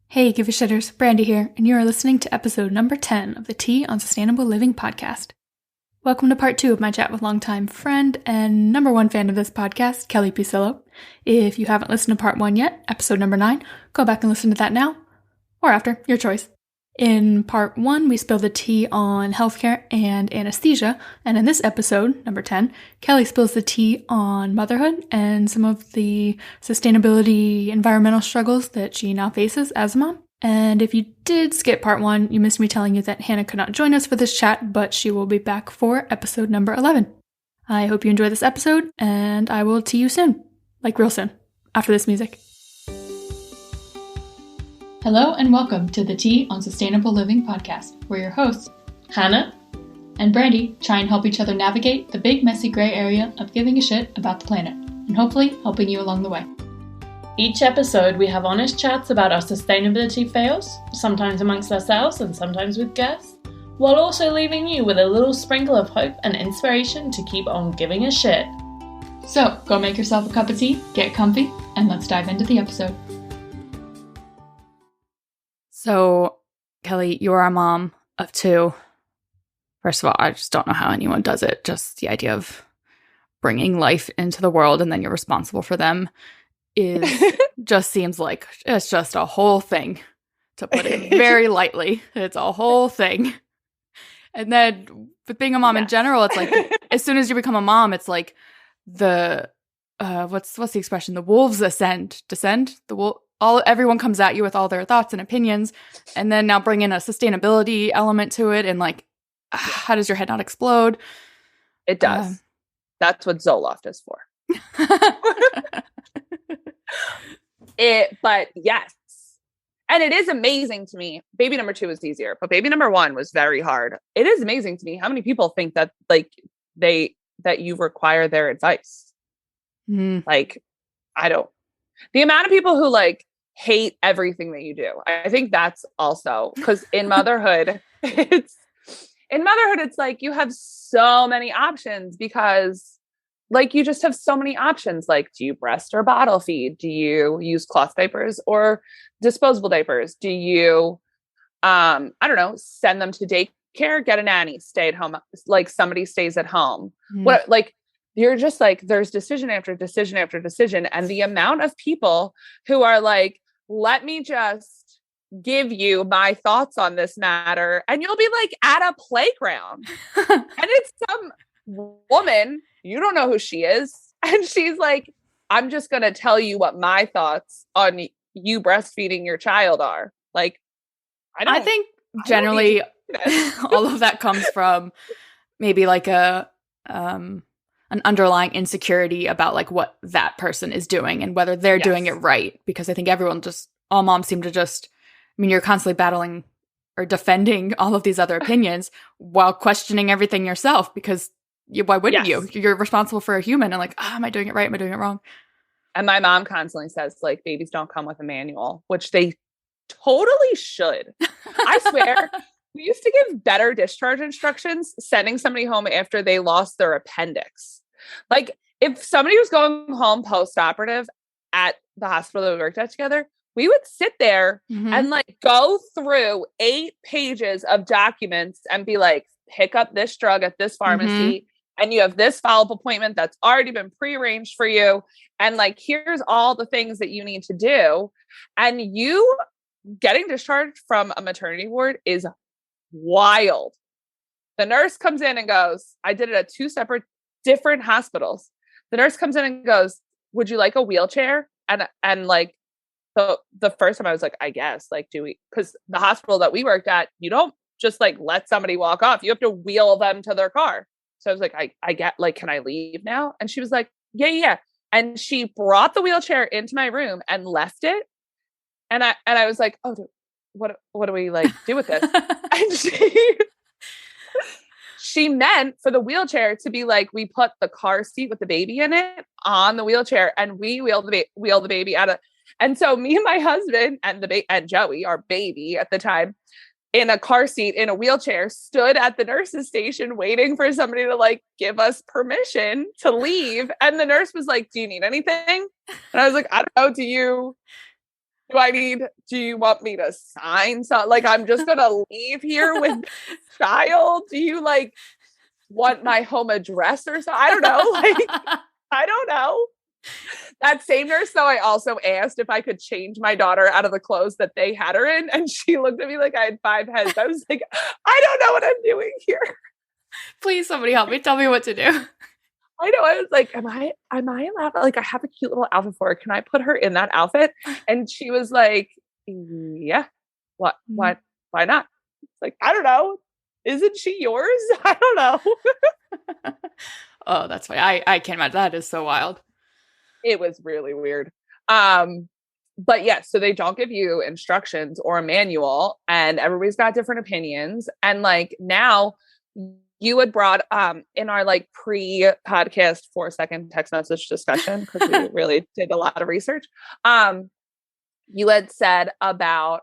Hey, Give a Shitters, Brandy here, and you are listening to episode number 10 of the Tea on Sustainable Living podcast. Welcome to part 2 of my chat with longtime friend and number 1 fan of this podcast, Kelly Pucillo. If you haven't listened to part 1 yet, episode number 9, go back and listen to that now, or after, your choice. In part 1, we spill the tea on healthcare and anesthesia, and in this episode, number 10, Kelly spills the tea on motherhood and some of the sustainability environmental struggles that she now faces as a mom. And if you did skip part 1, you missed me telling you that Hannah could not join us for this chat, but she will be back for episode number 11. I hope you enjoy this episode, and I will see you soon. Like real soon, after this music. Hello and welcome to the Tea on Sustainable Living podcast, where your hosts, Hannah and Brandy, try and help each other navigate the big, messy gray area of giving a shit about the planet, and hopefully helping you along the way. Each episode, we have honest chats about our sustainability fails, sometimes amongst ourselves and sometimes with guests, while also leaving you with a little sprinkle of hope and inspiration to keep on giving a shit. So, go make yourself a cup of tea, get comfy, and let's dive into the episode. So, Kelly, you are a mom of 2. First of all, I just don't know how anyone does it. Just the idea of bringing life into the world and then you're responsible for them just seems like it's just a whole thing, to put it very lightly. It's a whole thing. And then with being a mom in general, it's like as soon as you become a mom, it's like the what's the expression? The wolves descend. Everyone comes at you with all their thoughts and opinions, and then now bring in a sustainability element to it, and like, how does your head not explode? It does. That's what Zoloft is for. But yes. And it is amazing to me. Baby number 2 was easier, but baby number 1 was very hard. It is amazing to me how many people think that that you require their advice. Like, I don't. The amount of people who hate everything that you do. I think that's also because in motherhood, it's like you have so many options because you just have so many options. Like, do you breast or bottle feed? Do you use cloth diapers or disposable diapers? Do you, I don't know, send them to daycare, get a nanny, stay at home, somebody stays at home. What, you're just there's decision after decision after decision. And the amount of people who are let me just give you my thoughts on this matter. And you'll be at a playground and it's some woman, you don't know who she is. And she's I'm just going to tell you what my thoughts on you breastfeeding your child are. I think generally all of that comes from maybe an underlying insecurity about what that person is doing and whether they're doing it right. Because I think all moms seem to you're constantly battling or defending all of these other opinions while questioning everything yourself because why wouldn't you? You're responsible for a human and am I doing it right? Am I doing it wrong? And my mom constantly says babies don't come with a manual, which they totally should. I swear. We used to give better discharge instructions sending somebody home after they lost their appendix. If somebody was going home post-operative at the hospital that we worked at together, we would sit there and go through 8 pages of documents and be pick up this drug at this pharmacy and you have this follow-up appointment that's already been prearranged for you. And here's all the things that you need to do. And you getting discharged from a maternity ward is wild. The nurse comes in and goes, I did it at 2 separate different hospitals. The nurse comes in and goes, would you like a wheelchair? And the first time I was I guess, do we, because the hospital that we worked at, you don't just let somebody walk off. You have to wheel them to their car. So I was I get, can I leave now? And she was yeah. And she brought the wheelchair into my room and left it. And I was oh, what do we do with this? And she meant for the wheelchair to be we put the car seat with the baby in it on the wheelchair and we wheel the baby out of. And so me and my husband and Joey, our baby at the time, in a car seat in a wheelchair, stood at the nurse's station waiting for somebody to give us permission to leave. And the nurse was do you need anything? And I was I don't know, do you? Do you want me to sign something? Like, I'm just going to leave here with this child. Do you like want my home address or something? I don't know. Like, I don't know. That same nurse, though, I also asked if I could change my daughter out of the clothes that they had her in. And she looked at me like I had 5 heads. I was like, I don't know what I'm doing here. Please, somebody help me. Tell me what to do. I know. I was like, am I allowed? Like, I have a cute little outfit for her. Can I put her in that outfit? And she was like, yeah. What? Why not? It's like, I don't know. Isn't she yours? I don't know. Oh, that's funny. I can't imagine. That is so wild. It was really weird. But yes, so they don't give you instructions or a manual, and everybody's got different opinions. And like now you had brought in our like pre-podcast 4-second text message discussion, because we really did a lot of research. You had said about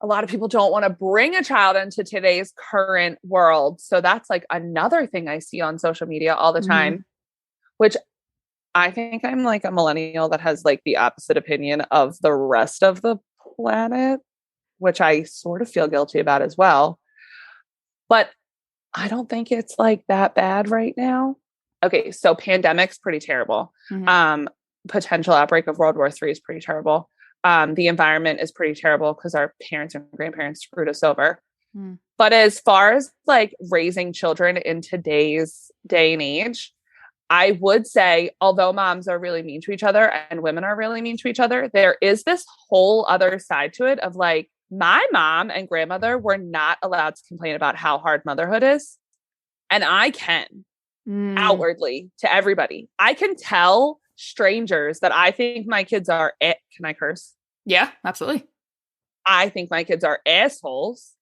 a lot of people don't want to bring a child into today's current world. So that's like another thing I see on social media all the time, which I think I'm like a millennial that has like the opposite opinion of the rest of the planet, which I sort of feel guilty about as well. But I don't think it's like that bad right now. Okay, so pandemic's pretty terrible. Potential outbreak of World War III is pretty terrible. The environment is pretty terrible because our parents and grandparents screwed us over. But as far as like raising children in today's day and age, I would say, although moms are really mean to each other and women are really mean to each other, there is this whole other side to it of like, my mom and grandmother were not allowed to complain about how hard motherhood is. And I can outwardly to everybody. I can tell strangers that I think my kids are, can I curse? Yeah, absolutely. I think my kids are assholes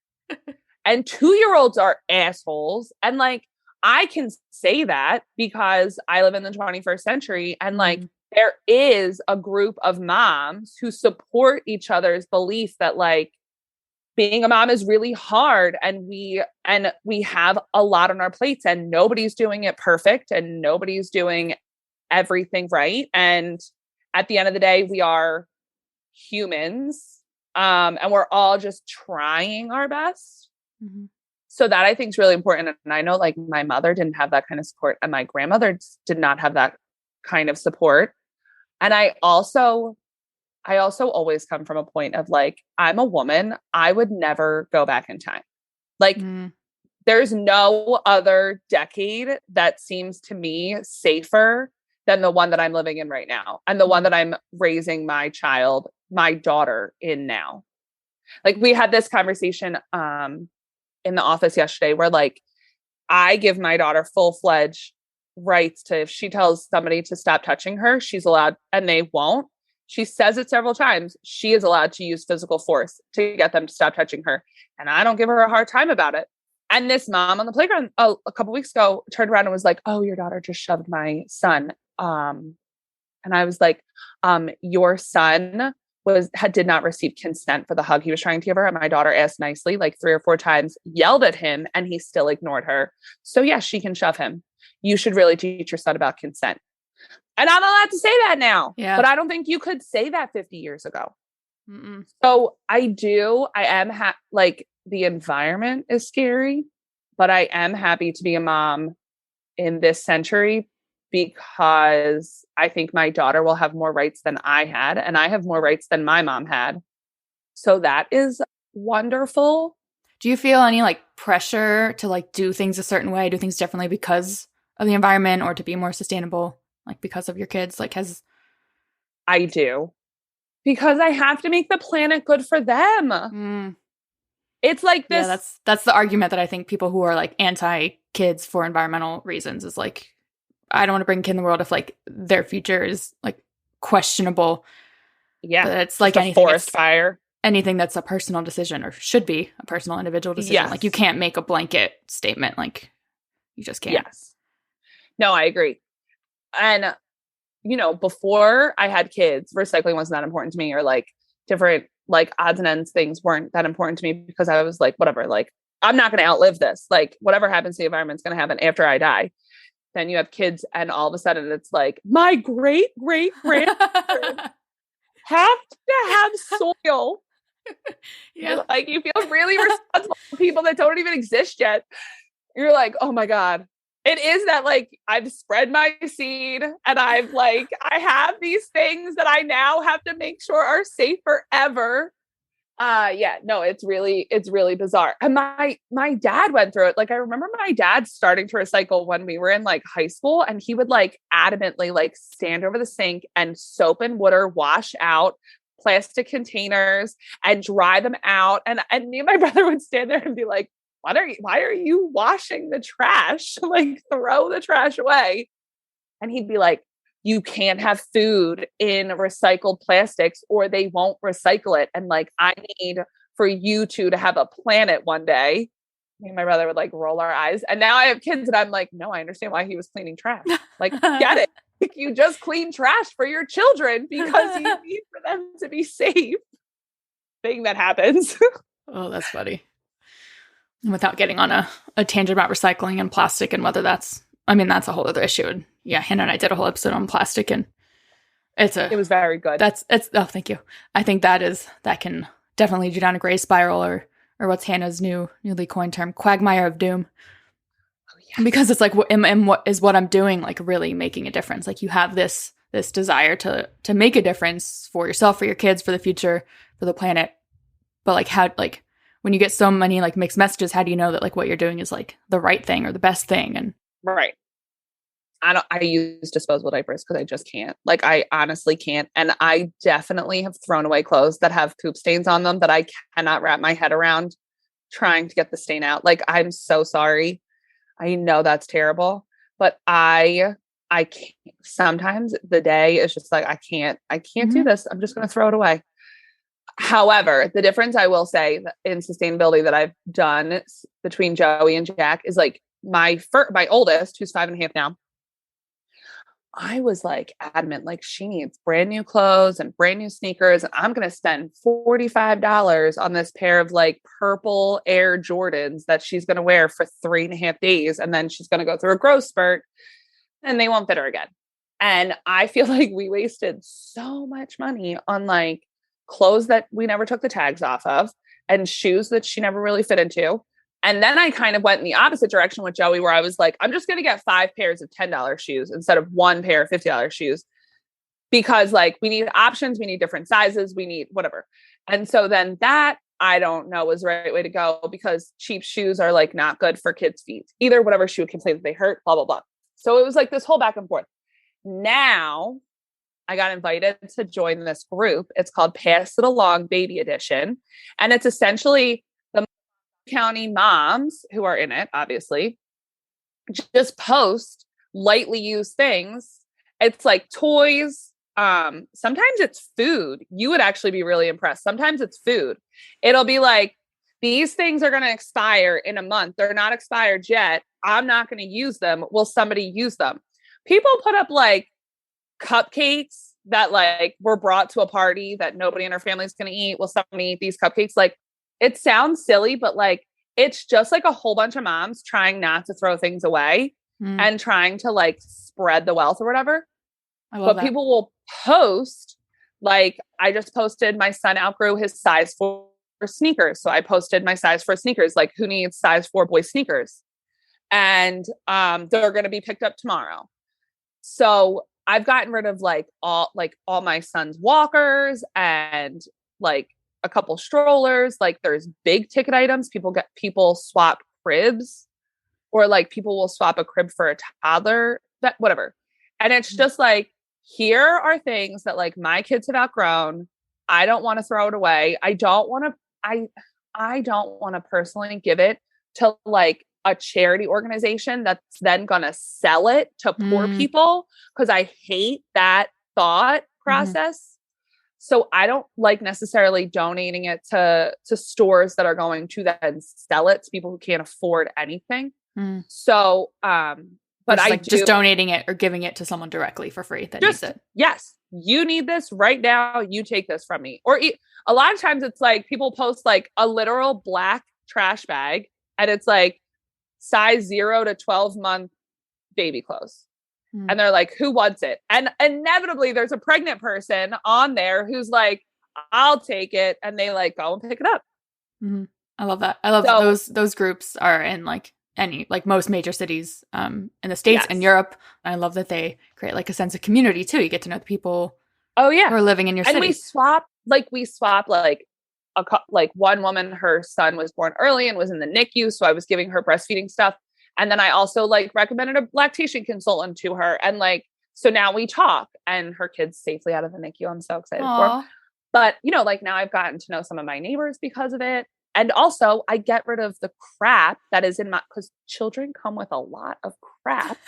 and 2-year-olds are assholes. And like, I can say that because I live in the 21st century, and like there is a group of moms who support each other's belief that like being a mom is really hard, and we have a lot on our plates, and nobody's doing it perfect and nobody's doing everything right. And at the end of the day, we are humans, and we're all just trying our best. So that I think is really important. And I know like my mother didn't have that kind of support, and my grandmother did not have that kind of support. And I also always come from a point of like, I'm a woman. I would never go back in time. Like there's no other decade that seems to me safer than the one that I'm living in right now, and the one that I'm raising my daughter in now. Like we had this conversation, in the office yesterday where like I give my daughter full-fledged rights to, if she tells somebody to stop touching her, she's allowed, and they won't. She says it several times. She is allowed to use physical force to get them to stop touching her. And I don't give her a hard time about it. And this mom on the playground a couple weeks ago turned around and was like, oh, your daughter just shoved my son. And I was like, your son did not receive consent for the hug he was trying to give her. And my daughter asked nicely, like 3 or 4 times, yelled at him, and he still ignored her. So yes, she can shove him. You should really teach your son about consent. And I'm allowed to say that now, but I don't think you could say that 50 years ago. So I am like the environment is scary, but I am happy to be a mom in this century, because I think my daughter will have more rights than I had, and I have more rights than my mom had. So that is wonderful. Do you feel any like pressure to like do things a certain way, do things differently because of the environment, or to be more sustainable, like because of your kids? Like I do, because I have to make the planet good for them. It's like this. Yeah, that's the argument that I think people who are like anti-kids for environmental reasons is like, I don't want to bring a kid in the world if like their future is like questionable. Yeah. But it's like anything, forest fire. Anything that's a personal decision, or should be a personal individual decision. Yes. Like you can't make a blanket statement. Like you just can't. Yes. No, I agree. And, you know, before I had kids, recycling wasn't that important to me, or like different like odds and ends things weren't that important to me, because I was like, whatever, like I'm not going to outlive this. Like whatever happens to the environment's going to happen after I die. Then you have kids, and all of a sudden it's like my great great grandparents have to have soil. Yeah. Like you feel really responsible for people that don't even exist yet. You're like, oh my God. It is that like I've spread my seed and I have these things that I now have to make sure are safe forever. Yeah, no, it's really bizarre. And my dad went through it. Like I remember my dad starting to recycle when we were in like high school, and he would like adamantly like stand over the sink and soap and water wash out plastic containers and dry them out. And me and my brother would stand there and be like, why are you washing the trash? Like throw the trash away. And he'd be like, you can't have food in recycled plastics or they won't recycle it. And like, I need for you two to have a planet one day. Me and my brother would like roll our eyes. And now I have kids and I'm like, no, I understand why he was cleaning trash. Like, get it. Like, you just clean trash for your children because you need for them to be safe. Thing that happens. Oh, that's funny. Without getting on a tangent about recycling and plastic and whether that's a whole other issue. And yeah, Hannah and I did a whole episode on plastic and it was very good. Oh, thank you. I think that can definitely lead you down a gray spiral or what's Hannah's newly coined term, quagmire of doom. Oh, yeah. Because it's like, what I'm doing, like really making a difference. Like you have this desire to make a difference for yourself, for your kids, for the future, for the planet. But like how, like, when you get so many like mixed messages, how do you know that like what you're doing is like the right thing or the best thing? And right. I use disposable diapers because I just can't. Like I honestly can't. And I definitely have thrown away clothes that have poop stains on them that I cannot wrap my head around trying to get the stain out. Like I'm so sorry. I know that's terrible, but I can't. Sometimes the day is just like, I can't do this. I'm just going to throw it away. However, the difference I will say in sustainability that I've done between Joey and Jack is like my oldest, who's 5.5 now, I was like adamant, like she needs brand new clothes and brand new sneakers. And I'm going to spend $45 on this pair of like purple Air Jordans that she's going to wear for 3.5 days. And then she's going to go through a growth spurt and they won't fit her again. And I feel like we wasted so much money on like clothes that we never took the tags off of and shoes that she never really fit into. And then I kind of went in the opposite direction with Joey, where I was like, I'm just going to get 5 pairs of $10 shoes instead of 1 pair of $50 shoes, because like we need options, we need different sizes, we need whatever. And so then that I don't know was the right way to go, because cheap shoes are like not good for kids' feet either. Whatever shoe can say that they hurt, blah, blah, blah. So it was like this whole back and forth. Now I got invited to join this group. It's called Pass It Along Baby Edition. And it's essentially the county moms who are in it, obviously, just post lightly used things. It's like toys. Sometimes it's food. You would actually be really impressed. Sometimes it's food. It'll be like, these things are going to expire in a month. They're not expired yet. I'm not going to use them. Will somebody use them? People put up like cupcakes that like were brought to a party that nobody in our family is going to eat. Will somebody eat these cupcakes? Like, it sounds silly, but like, it's just like a whole bunch of moms trying not to throw things away and trying to like spread the wealth or whatever. But people will post, like, I just posted my son outgrew his size 4 sneakers. So I posted my size 4 sneakers, like who needs size 4 boy sneakers? And they're going to be picked up tomorrow. So I've gotten rid of like all my son's walkers and like a couple strollers. Like there's big ticket items. People swap cribs, or like people will swap a crib for a toddler, that whatever. And it's just like, here are things that like my kids have outgrown. I don't want to throw it away. I don't want to personally give it to like a charity organization that's then going to sell it to poor people, because I hate that thought process. So I don't like necessarily donating it to stores that are going to then sell it to people who can't afford anything. So, but I just donating it or giving it to someone directly for free that needs it. Yes, you need this right now. You take this from me. Or a lot of times it's like people post like a literal black trash bag, and it's like size 0 to 12 month baby clothes. And they're like, who wants it? And inevitably there's a pregnant person on there who's like, I'll take it. And they like go and pick it up. Mm-hmm. I love that. I love those groups are in like most major cities in the States and Europe. I love that they create like a sense of community too. You get to know the people who are living in your city. And we swap like one woman, her son was born early and was in the NICU. So I was giving her breastfeeding stuff. And then I also like recommended a lactation consultant to her. And like, so now we talk and her kid's safely out of the NICU. I'm so excited for her. But, you know, like now I've gotten to know some of my neighbors because of it. And also I get rid of the crap that is in because children come with a lot of crap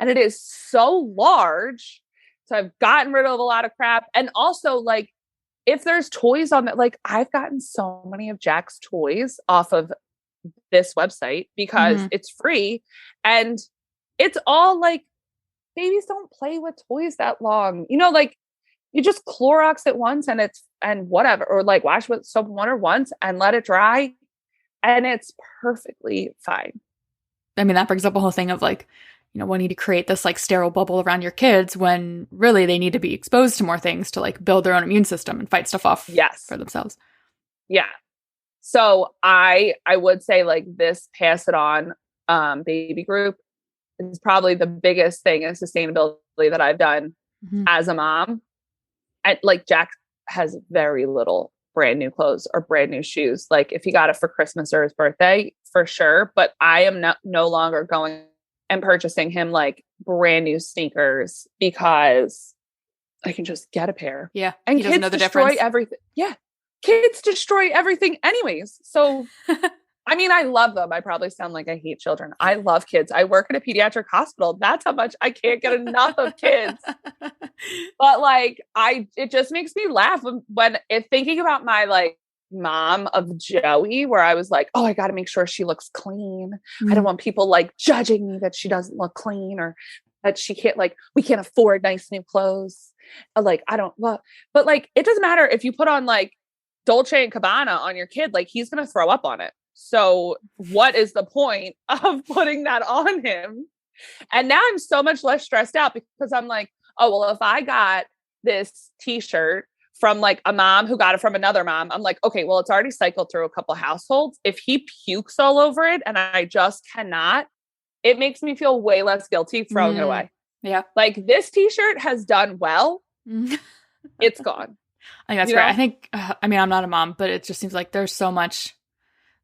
and it is so large. So I've gotten rid of a lot of crap. And also like, if there's toys on that, like I've gotten so many of Jack's toys off of this website because it's free and it's all like babies don't play with toys that long, you know, like you just Clorox it once and whatever, or like wash with soap and water once and let it dry and it's perfectly fine. I mean, that brings up a whole thing of like, you know, wanting to create this like sterile bubble around your kids when really they need to be exposed to more things to like build their own immune system and fight stuff off for themselves. Yeah. So I would say like this pass it on baby group is probably the biggest thing in sustainability that I've done as a mom. And like Jack has very little brand new clothes or brand new shoes. Like if he got it for Christmas or his birthday, for sure. But I am no longer going and purchasing him like brand new sneakers because I can just get a pair. Yeah. And kids know the destroy difference. everything. Yeah. Kids destroy everything anyways. So, I mean, I love them. I probably sound like I hate children. I love kids. I work at a pediatric hospital. That's how much I can't get enough of kids. But like, it just makes me laugh when thinking about my like mom of Joey, where I was like, oh, I got to make sure she looks clean. I don't want people like judging me that she doesn't look clean or that she can't like, we can't afford nice new clothes. Like, I don't love, but like, it doesn't matter if you put on like Dolce and Gabbana on your kid, like he's going to throw up on it. So what is the point of putting that on him? And now I'm so much less stressed out because I'm like, oh, well, if I got this t-shirt from like a mom who got it from another mom, I'm like, okay, well, it's already cycled through a couple households. If he pukes all over it and I just cannot, it makes me feel way less guilty throwing it away. Yeah. Like this t-shirt has done well. It's gone. I think that's great. I think, I mean, I'm not a mom, but it just seems like there's so much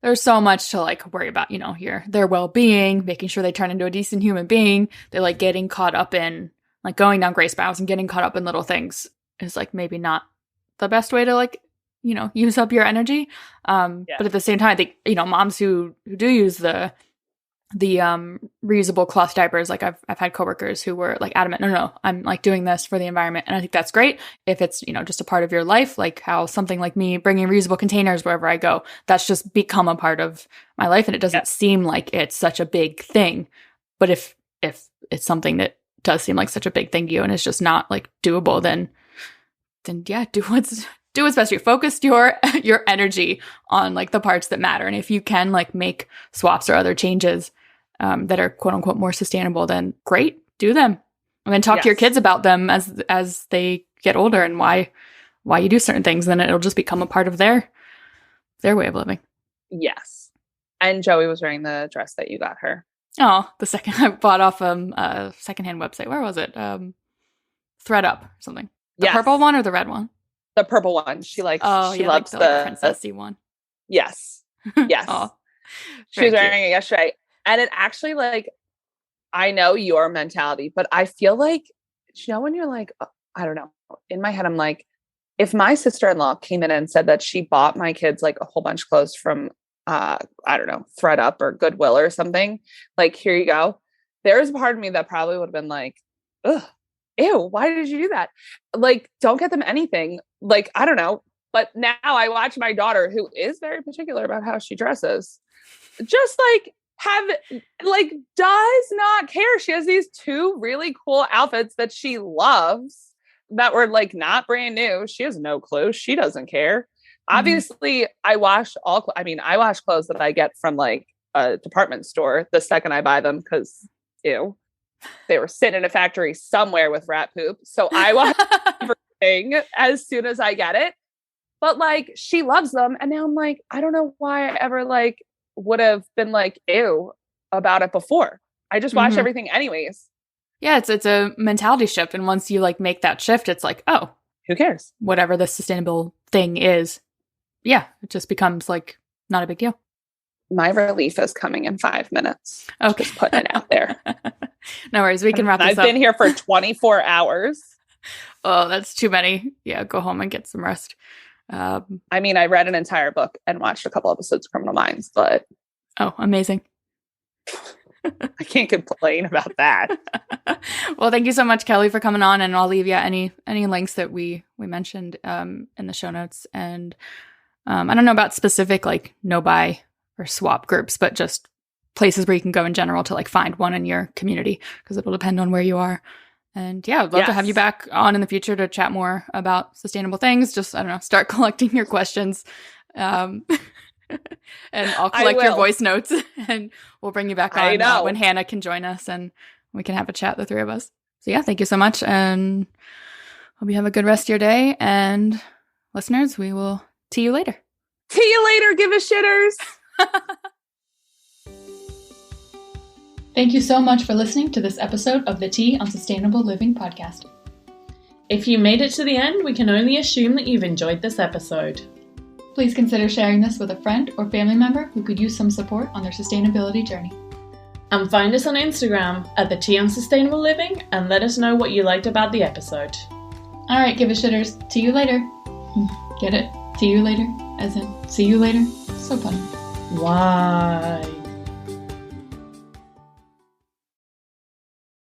to like worry about, you know, their well-being, making sure they turn into a decent human being. They're like getting caught up in like going down grace paths and getting caught up in little things is like maybe not the best way to like, you know, use up your energy. But at the same time, I think, you know, moms who do use the reusable cloth diapers, like I've had coworkers who were like adamant, no, I'm like doing this for the environment. And I think that's great if it's, you know, just a part of your life, like how something like me bringing reusable containers wherever I go, that's just become a part of my life. And it doesn't seem like it's such a big thing. But if it's something that does seem like such a big thing to you and it's just not like doable, then yeah, do what's best for you. Focus your energy on like the parts that matter. And if you can like make swaps or other changes that are quote unquote more sustainable, then great, do them. And then talk to your kids about them as they get older and why you do certain things. Then it'll just become a part of their way of living. Yes. And Joey was wearing the dress that you got her. Oh, the second I bought off a secondhand website. Where was it? ThreadUp or something. The purple one or the red one? The purple one. She likes. She loves the princessy one. Yes. Yes. She was wearing it yesterday, and it actually like. I know your mentality, but I feel like, you know, when you're like, I don't know, in my head, I'm like, if my sister-in-law came in and said that she bought my kids like a whole bunch of clothes from, I don't know, ThreadUp or Goodwill or something, like, here you go. There's a part of me that probably would have been like, ugh, ew, why did you do that? Like, don't get them anything. Like, I don't know. But now I watch my daughter, who is very particular about how she dresses, just like, does not care. She has these two really cool outfits that she loves that were like not brand new. She has no clue. She doesn't care. Obviously, I wash clothes that I get from like a department store the second I buy them because ew. they were sitting in a factory somewhere with rat poop. So I want everything as soon as I get it. But like, she loves them. And now I'm like, I don't know why I ever like would have been like, ew about it before. I just watch everything anyways. Yeah, it's a mentality shift. And once you like make that shift, it's like, oh, who cares? Whatever the sustainable thing is. Yeah, it just becomes like not a big deal. My relief is coming in 5 minutes. Okay. Just putting it out there. No worries. We can wrap this up. I've been here for 24 hours. Oh, that's too many. Yeah, go home and get some rest. I mean, I read an entire book and watched a couple episodes of Criminal Minds, but... Oh, amazing. I can't complain about that. Well, thank you so much, Kelly, for coming on, and I'll leave you any links that we mentioned in the show notes. And I don't know about specific like no buy or swap groups, but just places where you can go in general to like find one in your community, because it'll depend on where you are. And yeah, I'd love to have you back on in the future to chat more about sustainable things. Just, I don't know, start collecting your questions. And I'll collect your voice notes and we'll bring you back on when Hannah can join us and we can have a chat, the three of us. So yeah, thank you so much. And hope you have a good rest of your day. And listeners, we will see you later. See you later, give us shitters. Thank you so much for listening to this episode of the Tea on Sustainable Living podcast. If you made it to the end, we can only assume that you've enjoyed this episode. Please consider sharing this with a friend or family member who could use some support on their sustainability journey. And find us on Instagram at the Tea on Sustainable Living and let us know what you liked about the episode. All right, give us shitters. See you later. Get it? See you later, as in see you later. So funny. Why?